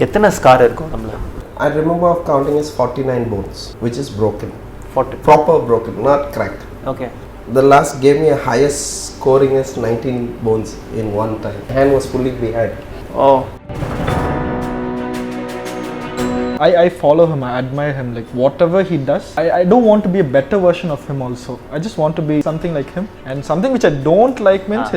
எத்தனை ஸ்கார் இருக்கும் நம்மள? I remember of counting is 49 bones, which is broken. 40. Proper broken, not cracked. Okay. The last gave me a highest scoring is 19 bones in one time. Hand was fully behind. Oh. I follow him, I admire him, like whatever he does, I don't want to be a better version of him also. I just want to be something like him. And something which I don't like means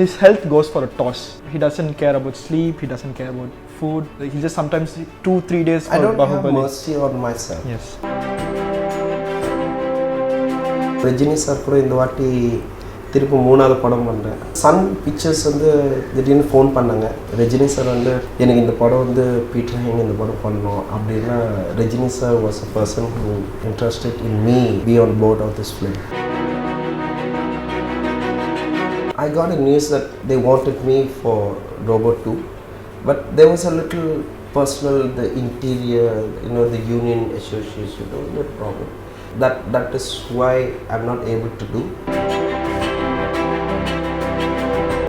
his health goes for a toss. He doesn't care about sleep, he doesn't care about food. Like he just sometimes 2-3 days for I don't Bahubali. have mercy on myself. Yes. Rajini sir கூட இந்த வாட்டி திருப்பி மூணாவது படம் பண்ணுறேன். Sun pictures வந்து திடீர்னு phone பண்ணாங்க. ரஜினி சார் வந்து எனக்கு இந்த படம் வந்து பீட்டர் ஹெயின் இந்த படம் பண்ணணும் அப்படின்னா Rajini sir was a person who interested in me be on board of this film. I got a news that they wanted me for Robot 2, but there was a little personal, the interior, the union association, the problem. That is why I'm not able to do.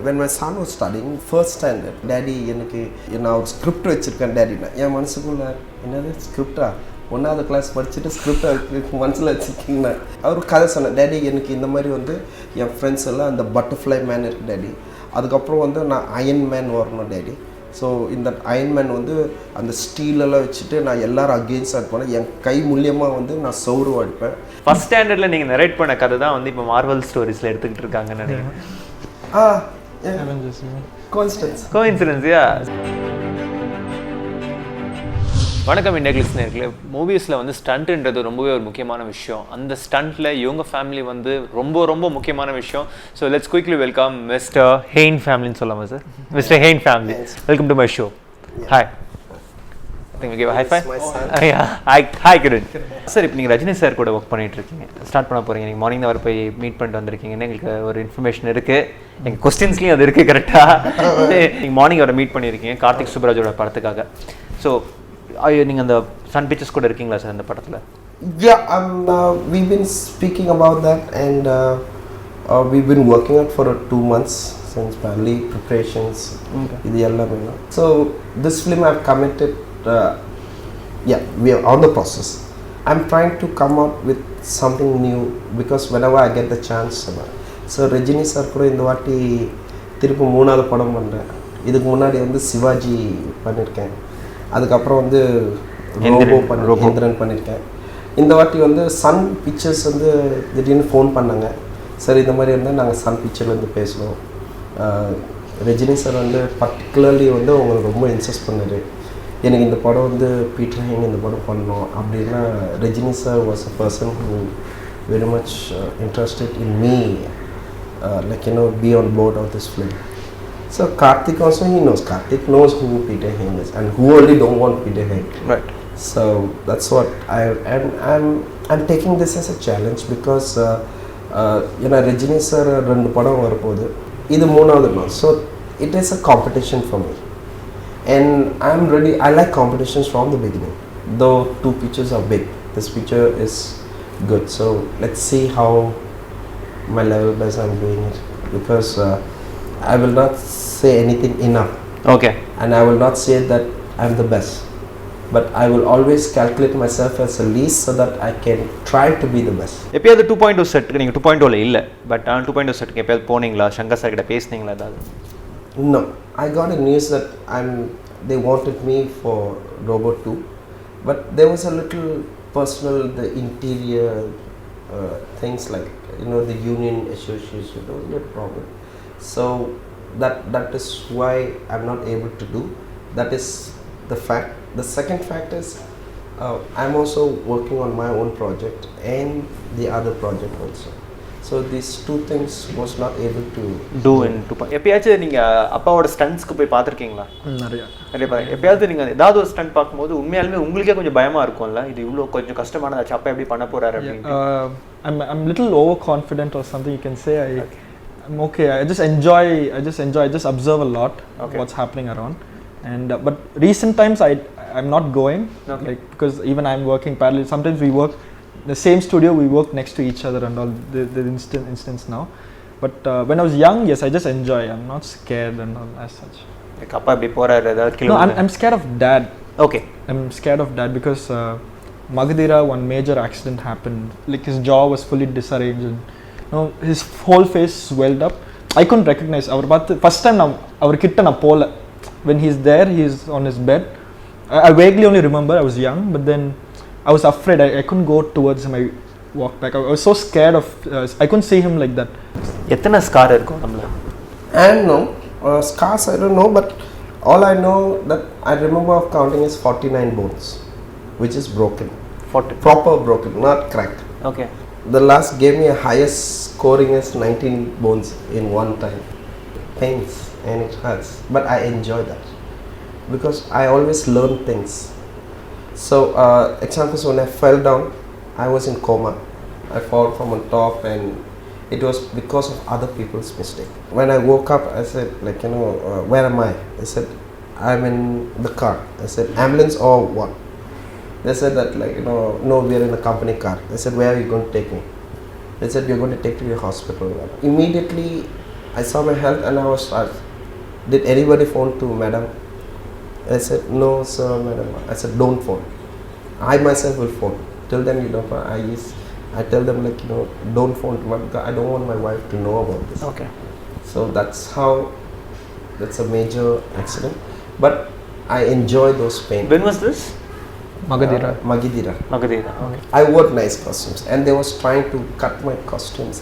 When my son was studying first standard, daddy எனக்கு நான் script வச்சுருக்கேன் டேடினா என் மனசுக்குள்ள என்னது ஸ்கிரிப்டா ஒன்றாவது class படிச்சுட்டு ஸ்கிரிப்டை மனசில் வச்சுருக்கீங்கண்ணா அவர் கதை சொன்னேன் டேடி எனக்கு இந்த மாதிரி வந்து என் ஃப்ரெண்ட்ஸ் எல்லாம் அந்த பட்டர்ஃப்ளை மேன் இருக்கு டேடி அதுக்கப்புறம் வந்து நான் அயன் மேன் வரணும் டேடி ஸோ இந்த அயன் மேன் வந்து அந்த ஸ்டீலெல்லாம் வச்சுட்டு நான் எல்லாரும் அகெயின்ஸ்டாக இருப்பேன் என் கை மூலியமாக வந்து நான் சௌரு அடிப்பேன். ஃபர்ஸ்ட் ஸ்டாண்டர்டில் நீங்கள் நரேட் பண்ண கதை தான் வந்து இப்போ மார்வல் ஸ்டோரிஸில் எடுத்துக்கிட்டு இருக்காங்கன்னு நினைக்கிறேன். Coincidence, yeah. வணக்கம் IndiaGlitz நேயர்களே. மூவிஸில் வந்து ஸ்டண்ட்ன்றது ரொம்பவே ஒரு முக்கியமான விஷயம். அந்த ஸ்டண்ட்டில் இவங்க ஃபேமிலி வந்து ரொம்ப ரொம்ப முக்கியமான விஷயம். So let's quickly welcome Mister Hein ஃபேமிலின்னு சொல்லாமா sir? Mister Hein family, welcome to my show. Hi. Hi Kiran sir. இப்போ நீங்கள் ரஜினி சார் கூட ஒர்க் பண்ணிட்டு இருக்கீங்க, ஸ்டார்ட் பண்ண போகிறீங்க. நீங்கள் மார்னிங் அவர் போய் மீட் பண்ணிட்டு வந்திருக்கீங்கன்னு எங்களுக்கு ஒரு இன்ஃபர்மேஷன் இருக்குது. எங்கள் கொஸ்டின்ஸ்லேயும் அது இருக்குது கரெக்டாக. நீங்கள் மார்னிங் அவரை மீட் பண்ணியிருக்கீங்க கார்த்திக் சுப்ராஜோட படத்துக்காக. ஸோ நீங்கள் அந்த சன் பிக்சர்ஸ் கூட இருக்கீங்களா சார் அந்த படத்தில்? Yeah, we've been speaking about that and we've been working out for 2 months since family preparations. இது எல்லாமே. So this film I've committed, we are on the process. I'm trying to come out with something new because whenever I get the chance. So Rajini sir கூட இந்த வாட்டி திருப்பி மூணாவது படம் பண்ணுறேன். இதுக்கு முன்னாடி வந்து சிவாஜி பண்ணியிருக்கேன், அதுக்கப்புறம் வந்து எந்திரன் பண்ணியிருக்கேன். இந்த வாட்டி வந்து சன் பிக்சர்ஸ் வந்து திடீர்னு ஃபோன் பண்ணாங்க. சார் இந்த மாதிரி இருந்தால் நாங்கள் சன் பிக்சர்லேருந்து பேசணும். ரஜினி சார் வந்து பர்டிகுலர்லி வந்து உங்களுக்கு ரொம்ப இன்ட்ரெஸ்ட் பண்ணார். எனக்கு இந்த படம் வந்து பீட்டர் ஹெயின் இந்த படம் பண்ணணும் அப்படின்னா Rajini sir was a person who very much interested in me be on board of this film. So Karthik also, Karthik knows who Peter Hein is and who only don't want Peter Hein. Right. So that's what I'm taking this as a challenge because Rajini sir rendu padam varapodhu idu moonavathu no, so it is a competition for me and I'm ready. I like competitions from the beginning, though 2 pictures are big. This picture is good, so let's see how my level best I'm doing it because I will not say anything enough. Okay. And I will not say that I'm the best, but I will always calculate myself as a least so that I can try to be the best. எப்பயாவது 2.0 செட்டுக்கு நீங்கள் 2.0 இல்லை, but 2.0 செட்டுக்கு எப்பயாவது போனீங்களா? Shankar sir கிட்ட பேசுனீங்களா ஏதாவது? No, I got a news that they wanted me for Robot 2, but there was a little personal, the interior things like the union association, the problem. So that is why I'm not able to do. That is the fact. The second fact is I'm also working on my own project and the other project also. So these 2 things was not able to do in 2. எப்பயாச்சும் நீங்கள் அப்பாவோட ஸ்டண்ட்ஸ்க்கு போய் பார்த்துருக்கீங்களா? நிறைய எப்பயாவது நீங்கள் ஏதாவது ஒரு ஸ்டண்ட் பார்க்கும்போது உண்மையாலுமே உங்களுக்கே கொஞ்சம் பயமாக இருக்கும்ல, இது இவ்வளோ கொஞ்சம் கஷ்டமானதாச்சு, அப்பா எப்படி பண்ண போகிறாரு அப்படின்னு? I'm little overconfident or something you can say. I'm okay. I just enjoy. I just observe a lot what's happening around. And but recent times I'm not going, like because even I'm working parallel. Sometimes we work the same studio, we work next to each other and all. The instance now. But when I was young, yes, I just enjoy. I'm not scared and all as such. like அப்பா இப்படி போறாரு ஏதாவது No, kilo I'm scared of dad. Okay I'm scared of dad because Magadira, one major accident happened. Like his jaw was fully disarranged and his whole face swelled up. I couldn't recognize our first time now our kitta na pola. When he's there, he's on his bed. I vaguely only remember I was young, but then I was afraid. I couldn't go towards him. I walked back. I was so scared of. I couldn't see him like that. எத்தனை scar இருக்கும் நம்மள And no, scars I don't know, but all I know that I remember of counting is 49 bones, which is broken. 40 Proper broken, not cracked. Okay The last gave me a highest scoring is 19 bones in one time. Pains and it hurts, but I enjoy that because I always learn things. So examples, when I fell down, I was in coma. I fall from on top and it was because of other people's mistake. When I woke up, I said like where am I? I said I'm in the car. I said ambulance or what? They said that like no, we are in a company car. I said where are you going to take me? They said you're going to take me to the hospital. Immediately I saw my health and I was asked, did anybody phone to madam? I said no sir, madam. I said don't phone. I myself will phone. Tell them I tell them like don't phone to my because I don't want my wife to know about this. Okay So that's a major accident, but I enjoy those pain. when was this Magadira. Magidira. Magadheera okay I wore nice costumes and they was trying to cut my costumes.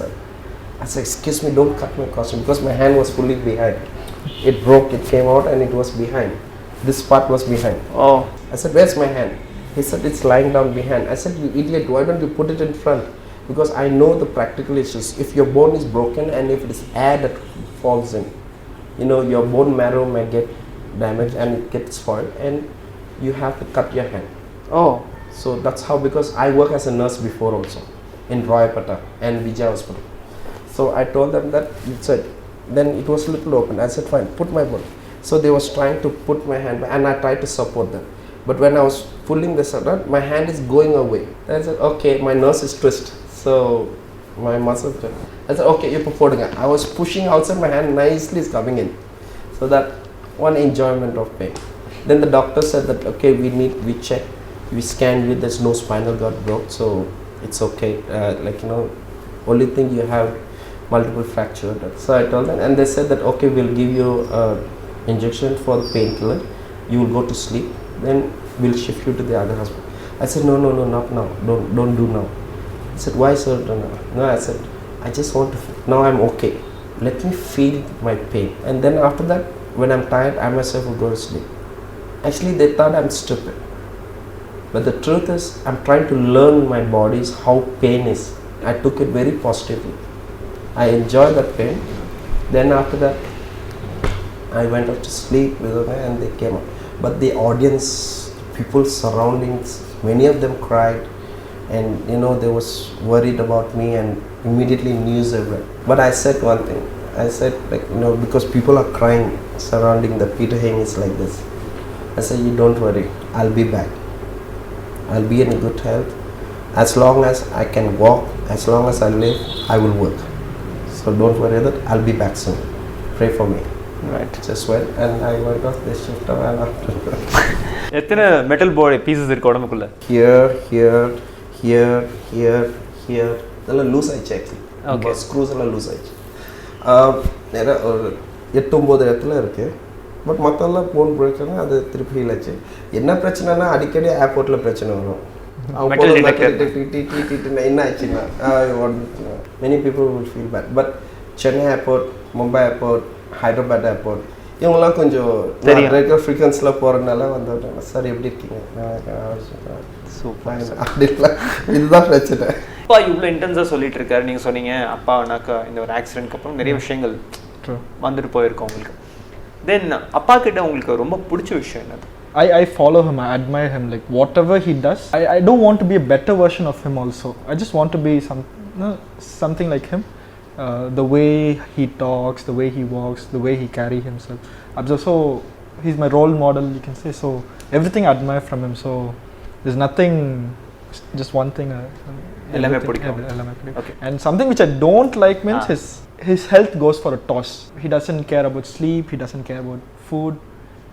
I said excuse me, don't cut my costume because my hand was fully behind. It broke, it came out and it was behind. This part was behind. Oh I said where's my hand? He said it's lying down behind. I said you idiot, why don't you put it in front? Because I know the practical issues. If your bone is broken and if it is air that falls in, your bone marrow may get damaged and it gets spoiled and you have to cut your hand. Oh So that's how, because I work as a nurse before also in Royapata and Vijay Hospital. So I told them that, said, then it was little open. I said fine, put my bone. So they was trying to put my hand and I tried to support them. But when I was pulling this out, my hand is going away. I said okay, my nurse is twist. So my muscle. I said okay, you're putting it. I was pushing outside, my hand nicely is coming in. So that one enjoyment of pain. Then the doctor said that okay, we check, we scanned you, there's no spinal cord broke, so it's okay. Only thing you have multiple fracture. So I told them and they said that okay, we'll give you injection for the painkiller. You will go to sleep. Then we'll shift you to the other hospital. I said no, not now. Don't do now. He said why sir? No, I said I just want to. Now I'm okay. Let me feel my pain, and then after that, when I'm tired, I myself will go to sleep. Actually, they thought I'm stupid, but the truth is, I'm trying to learn my body's how pain is. I took it very positively. I enjoyed that pain. Then after that, I went off to sleep with them, and they came out. But the audience, people surroundings, many of them cried, and they was worried about me, and immediately news everywhere. But I said one thing. I said because people are crying surrounding that Peter Hein is like this. I said you don't worry, I'll be back. I'll be in a good health. As long as I can walk, as long as I live, I will work. So don't worry that I'll be back soon. Pray for me. Right Just went and I went off the shift and after எத்தனை metal body pieces இருக்கு உடம்புக்குள்ள here இதெல்லாம் loose ஆயிடுச்சு actually. Okay. Screws எல்லாம் loose ஆயிடுச்சு. நிறைய ஒரு 8-9 இடத்துல இருக்குது. பட் மற்றெல்லாம் போன் பிரச்சனை அது திருப்பி ஹீல் ஆச்சு. என்ன பிரச்சனைனா அடிக்கடி ஏர்போர்ட்டில் பிரச்சனை வரும். Metal detector. என்ன ஆச்சுன்னா many people will feel bad. But Chennai airport, Mumbai airport, Hyderabad airport இவங்கெல்லாம் கொஞ்சம் ரெகுலர் ஃப்ரீக்வன்ஸில் போகிறதுனால வந்துவிட்டாங்க. சார் எப்படி இருக்கீங்க? சூப்பர். அப்படின்லாம் இதுதான் பிரச்சனை. அப்பா இவ்வளோ இன்டென்ஸாக சொல்லிட்டு இருக்காரு. நீங்கள் சொன்னீங்க அப்பானாக்கா இந்த ஒரு ஆக்சிடென்ட்க்கு அப்புறம் நிறைய விஷயங்கள் வந்துட்டு போயிருக்கோம் உங்களுக்கு. தென் அப்பா கிட்ட உங்களுக்கு ரொம்ப பிடிச்ச விஷயம் என்னது? I follow him, I admire him, like whatever he does. I don't want to be a better version of him also. I just want to be something like him. The way he talks, the way he walks, the way he carry himself. So he's my role model, you can say. So everything I admire from him. So there's nothing, just one thing. Okay. And something which I don't like means his health goes for a toss. He doesn't care about sleep, he doesn't care about food.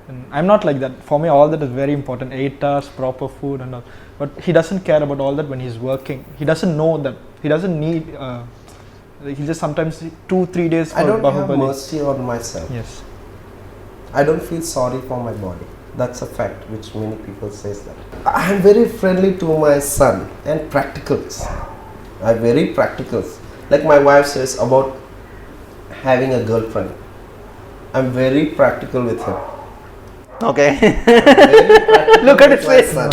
And I'm not like that. For me, all that is very important. 8 hours, proper food and all. But he doesn't care about all that when he's working. He doesn't know that. He doesn't need. He just sometimes 2-3 days for I don't have Bahubali. mercy on myself. Yes. I don't feel sorry for my body. That's a fact which many people says that. I am very friendly to my son and practicals. I'm very practicals. Like my wife says about having a girlfriend. I'm very practical with him. Okay. Very practical Look at with his my face. son.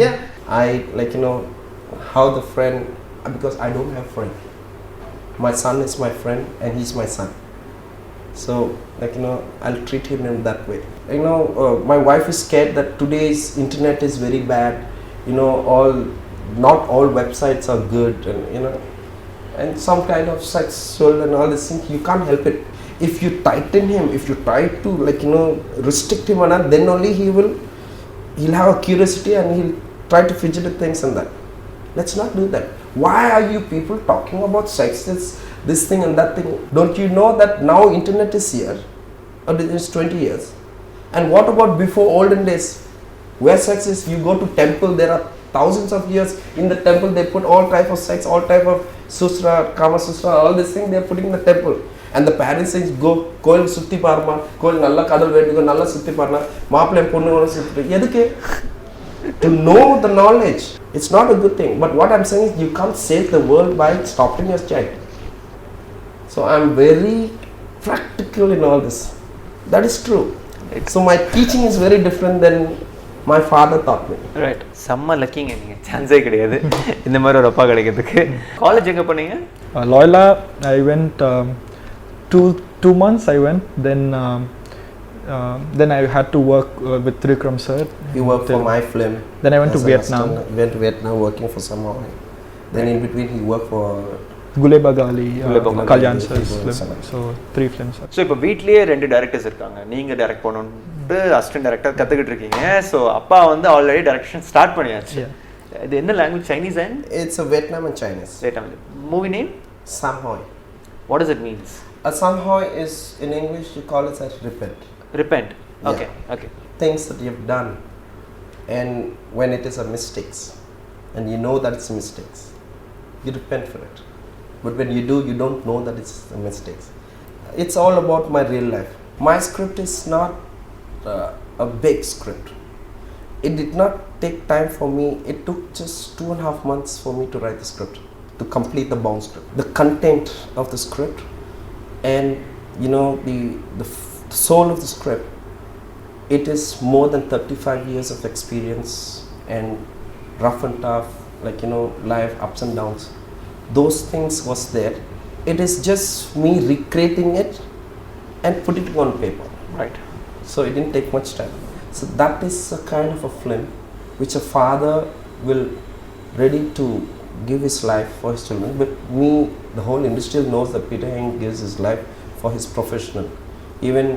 Yeah. I like how the friend, because I don't have friend. My son is my friend and he's my son. So I'll treat him in that way. My wife is scared that today's internet is very bad. Not all websites are good, and some kind of sexual and all this thing. You can't help it. If you tighten him, if you try to restrict him, then only he'll have a curiosity and he'll try to fidget with things and that. Let's not do that. Why are you people talking about sex? This thing and that thing. Don't you know that now internet is here? Or it's 20 years. And what about before olden days? Where sex is, you go to temple, there are thousands of years in the temple, they put all type of sex, all type of susra, kama susra, all this thing they are putting in the temple. And the parents say, go, koil sutti parma, koil nalla kadal vedugo, nalla sutti parna, maappile ponnu sutti. Edukke? To know the knowledge. It's not a good thing. But what I'm saying is, you can't save the world by stopping your child. So I'm very practical in all this. That is true. So my teaching is very different than my father taught me. Right. செம்ம லக்கிங்க நீங்கள், சான்ஸே கிடையாது இந்த மாதிரி ஒரு அப்பா கிடைக்கிறதுக்கு. College எங்கே பண்ணீங்க? Loyola, I went 2 months. I went. Then I had to work with Trikram sir. He worked for my film. Then I went to Vietnam. Went to Vietnam working for some more. Then in between he worked for Gulebagali, Kalyan sir's Guleba film. So 3 films. So இப்போ வீட்லேயே 2 directors இருக்காங்க. நீங்கள் direct பண்ணணுன்ட்டு assistant director கற்றுக்கிட்டு இருக்கீங்க. So அப்பா வந்து already direction start பண்ணியாச்சு. இது என்ன language? Chinese and It's a Vietnam and Chinese. Movie name? Sam Hoi. What does it means? A Sam Hoi is, in English you call it as repent. Repent. Yeah. Okay. Things that you've done, and when it is a mistakes, and you know that it's mistakes, you repent for it. But when you do, you don't know that it's a mistakes. It's all about my real life. My script is not a big script. It did not take time for me. It took just 2.5 months for me to write the script, to complete the bound script. The content of the script, and the soul of the script, it is more than 35 years of experience and rough and tough, life ups and downs. Those things was there. It is just me recreating it and putting it on paper. Right. So it didn't take much time. So that is a kind of a film which a father will ready to give his life for his children. But me, the whole industry knows that Peter Hein gives his life for his professional. Even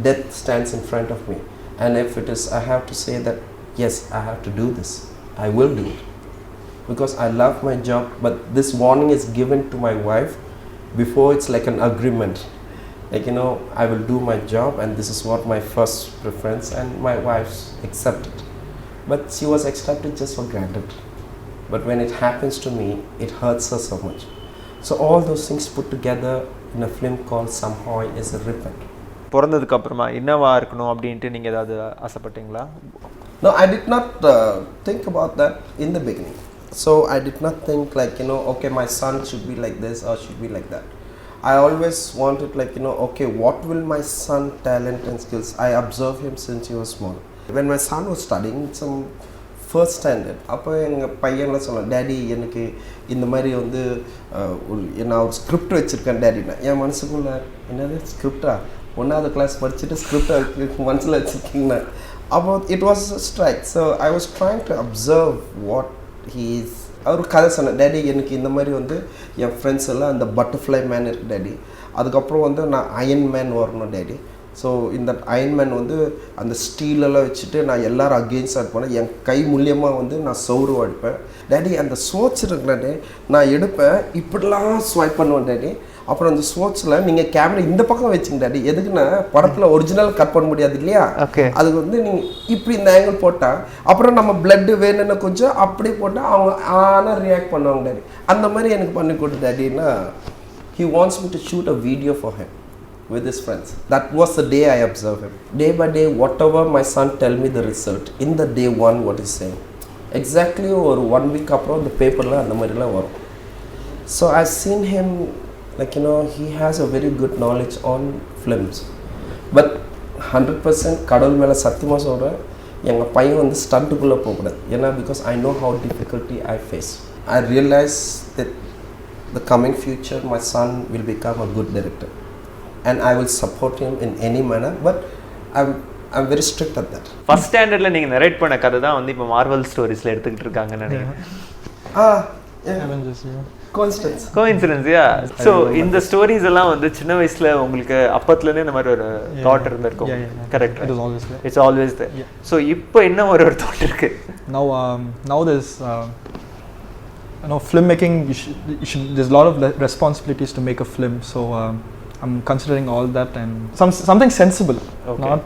death stands in front of me. And if it is, I have to say that, yes, I have to do this. I will do it. Because I love my job, but this warning is given to my wife before it's like an agreement. I will do my job and this is what my first preference, and my wife's accepted. But she was accepted just for granted. But when it happens to me, it hurts her so much. So all those things put together in a film called Sam Hoi is a repent. பிறந்ததுக்கு அப்புறமா என்னவா இருக்கணும் அப்படின்ட்டு நீங்கள் ஏதாவது ஆசைப்பட்டீங்களா? No, I did not think about that in the beginning. So I did not think okay, my son should be like this or should be like that. I always wanted okay, what will my son talent and skills? I observed him since he was small. When my son was studying some first standard, அப்போ எங்கள் பையன்லாம் சொன்னான், daddy எனக்கு இந்த மாதிரி வந்து நான் ஒரு script வச்சுருக்கேன் டேடினா. என் மனசுக்குள்ள என்னது ஸ்கிரிப்டா? 1வது கிளாஸ் படிச்சுட்டு ஸ்கிரிப்டை மனசில் வச்சுருக்கீங்கண்ணா. அப்போ it was strike. So I was trying to observe what he is. அவர் கதை சொன்னேன், டேடி எனக்கு இந்த மாதிரி வந்து என் ஃப்ரெண்ட்ஸ் எல்லாம் அந்த பட்டர்ஃப்ளை மேன் இருக்குது டேடி, அதுக்கப்புறம் வந்து நான் அயன் மேன் வரணும் டேடி. ஸோ இந்த அயன் மேன் வந்து அந்த ஸ்டீலெல்லாம் வச்சுட்டு நான் எல்லோரும் அகெயின்ஸ்டாக இருப்பேன், என் கை மூலியமாக வந்து நான் சௌரு அடிப்பேன் டேடி. அந்த சோச் இருக்கிறே நான் எடுப்பேன், இப்படிலாம் ஸ்வைப் பண்ணுவேன் டேடி. அப்புறம் அந்த ஸ்போர்ட்ஸில் நீங்கள் கேமரா இந்த பக்கம் வச்சிங்க டாடி, எதுக்குன்னா படத்தில் ஒரிஜினல் கட் பண்ண முடியாது இல்லையா, ஓகே, அதுக்கு வந்து நீங்கள் இப்படி இந்த ஆங்கிள் போட்டால் அப்புறம் நம்ம பிளட்டு வேணும்னு கொஞ்சம் அப்படியே போட்டால் அவங்க ஆனால் ரியாக்ட் பண்ணுவாங்க டாடி. அந்த மாதிரி எனக்கு பண்ணி கொடுத்து டாடின்னா he wants me to shoot a video for him with his friends. That was the day I observed him. Day by day, whatever my son tell me the result, in the day one what he's saying. Exactly ஒரு 1 week அப்புறம் அந்த பேப்பரில் அந்த மாதிரிலாம் வரும். So I've seen him, like you know, he has a very good knowledge on films. But 100% கடவுள் மேலே சத்தியமாக சொல்கிறேன், எங்கள் பையன் வந்து ஸ்டண்ட்டுக்குள்ளே போகக்கூடாது. ஏன்னா because I know how difficulty I face. I realize that the coming future my son will become a good director. And I will support him in any manner, but I'm very strict at that. First ஸ்டாண்டர்ட்ல நீங்க narrate பண்ண கதை தான் வந்து இப்போ Marvel ஸ்டோரிஸ்ல எடுத்துக்கிட்டு இருக்காங்கன்னு நினைக்கிறேன். கோஇன்சிடென்ஸ். யா. ஸோ இந்த ஸ்டோரிஸ் எல்லாம் வந்து சின்ன வயசுல உங்களுக்கு அப்பத்துலேருந்தே இந்த மாதிரி ஒரு தாட் இருந்திருக்கும். Correct. It's always there. So இப்போ என்ன ஒரு தாட் இருக்கு? Now there's filmmaking. There's a lot of responsibilities to make a film. So I'm considering all that and something sensible. Okay. Not,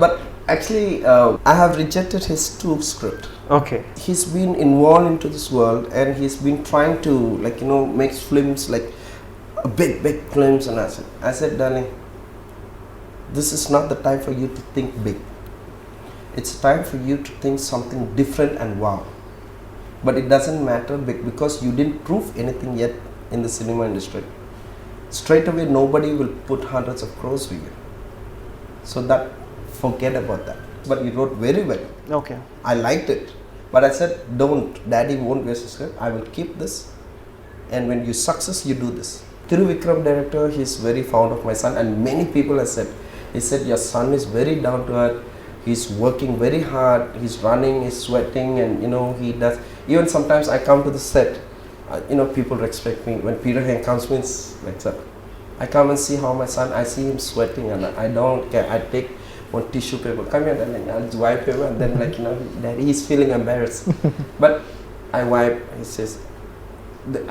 but actually, I have rejected his 2 script. Okay. He's been involved into this world and he's been trying to, like you know, make films like big films. And I said, darling, this is not the time for you to think big. It's time for you to think something different and wow. But it doesn't matter because you didn't prove anything yet in the cinema industry. Straight away nobody will put hundreds of crores for you, so that forget about that. But he wrote very well. Okay. I liked it, but I said don't, daddy won't waste his script. I will keep this, and when you success you do this. Thiruvikram director, he's very fond of my son, and many people have said, he said your son is very down to earth, he's working very hard, he's running, he's sweating, and you know he does. Even sometimes I come to the set, you know, people respect me. When Kiran Hein comes means like that, I come and see how my son, I see him sweating and I don't care. I take one tissue paper, come here darling, I'll wipe him and then like you know, daddy, he's feeling embarrassed. But I wipe, he says,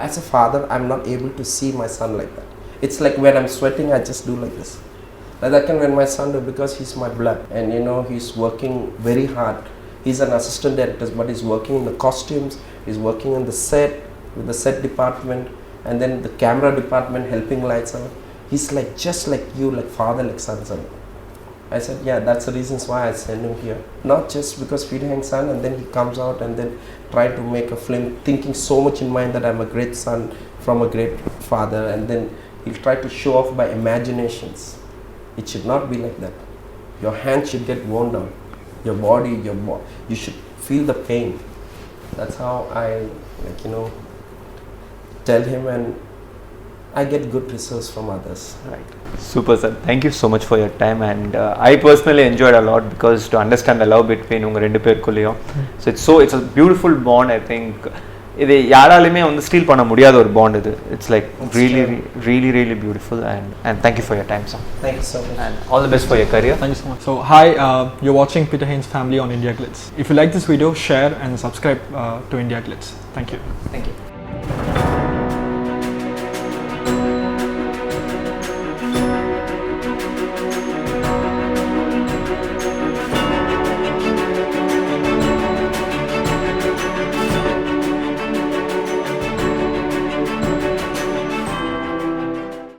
as a father I'm not able to see my son like that. It's like when I'm sweating I just do like this. Like that can when my son do, because he's my blood and you know he's working very hard. He's an assistant director, but he's working in the costumes, he's working on the set with the set department and then the camera department helping lights on. He's like just like you, like father, like son. I said, yeah, that's the reasons why I send him here. Not just because Kiran Hein son and then he comes out and then try to make a film thinking so much in mind that I'm a great son from a great father, and then he'll try to show off by imaginations. It should not be like that. Your hand should get worn down. Your body, you should feel the pain. That's how I, like you know, tell him, and I get good results from others. Right. Super sir. Thank you so much for your time, and I personally enjoyed a lot because to understand the love between unga rendu perkulliyum. So it's a beautiful bond. I think இது யாராலுமே வந்து steel பண்ண முடியாத ஒரு bond இது. It's like really beautiful, and thank you for your time, sir. Thank you so much. And all the best for your career. Thank you so much. So hi, you're watching Peter Hein's Family on IndiaGlitz. If you like this video, share and subscribe to IndiaGlitz. Thank you. Thank you.